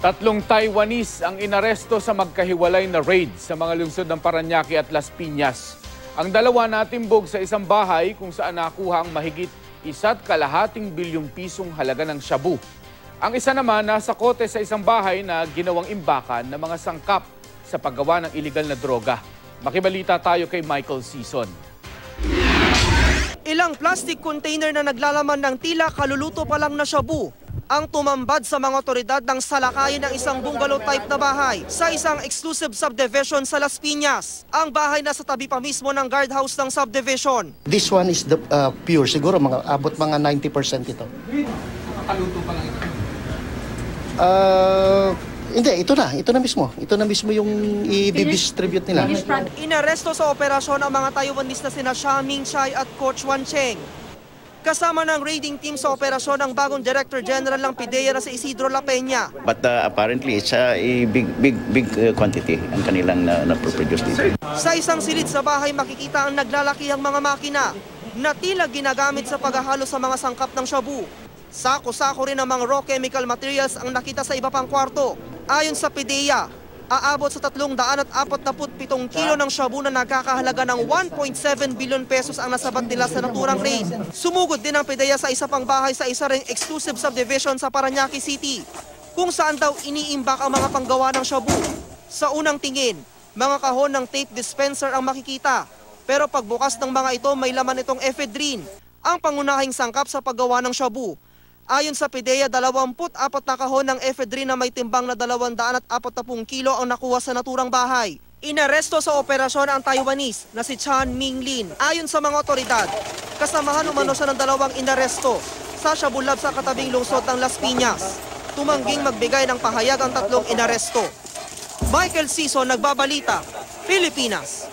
Tatlong Taiwanese ang inaresto sa magkahiwalay na raid sa mga lungsod ng Parañaque at Las Piñas. Ang dalawa natimbog sa isang bahay kung saan nakuha ang mahigit 1.2 bilyong pisong halaga ng shabu. Ang isa naman nasa kote sa isang bahay na ginawang imbakan ng mga sangkap sa paggawa ng iligal na droga. Makibalita tayo kay Michael Sison. Ilang plastic container na naglalaman ng tila kaluluto pa lang na shabu ang tumambad sa mga otoridad ng salakayin ng isang bungalow type na bahay sa isang exclusive subdivision sa Las Piñas. Ang bahay nasa tabi pa mismo ng guardhouse ng subdivision. This one is the pure, siguro abot mga 90% ito. Nakaluto pa lang ito? Hindi, ito na mismo. Ito na mismo yung i-distribute nila. Inaresto sa operasyon ang mga Taiwanese na sina Xia Mingchai at Coach Wan Cheng. Kasama ng raiding team sa operasyon ng bagong Director General ng PIDEA na si Isidro La Peña. But apparently it's a big quantity ang kanilang na-produce dito. Sa isang silid sa bahay makikita ang naglalakihang mga makina na tila ginagamit sa paghahalo sa mga sangkap ng shabu. Sako-sako rin ang mga raw chemical materials ang nakita sa iba pang kwarto. Ayon sa PIDEA, aabot sa 347 kilo ng shabu na nagkakahalaga ng 1.7 billion pesos ang nasabat nila sa naturang raid. Sumugod din ang PIDEA sa isa pang bahay sa isa ring exclusive subdivision sa Parañaque City, kung saan daw iniimbak ang mga panggawa ng shabu. Sa unang tingin, mga kahon ng tape dispenser ang makikita, pero pagbukas ng mga ito may laman itong ephedrine, ang pangunahing sangkap sa paggawa ng shabu. Ayon sa PIDEA, 24 na kahon ng ephedrine na may timbang na 240 kilo ang nakuha sa naturang bahay. Inaresto sa operasyon ang Taiwanese na si Chan Minglin. Ayon sa mga otoridad, kasamahan umano siya ng dalawang inaresto sa shabu lab sa katabing lungsod ng Las Piñas. Tumangging magbigay ng pahayag ang tatlong inaresto. Michael Sison, Nagbabalita, Pilipinas.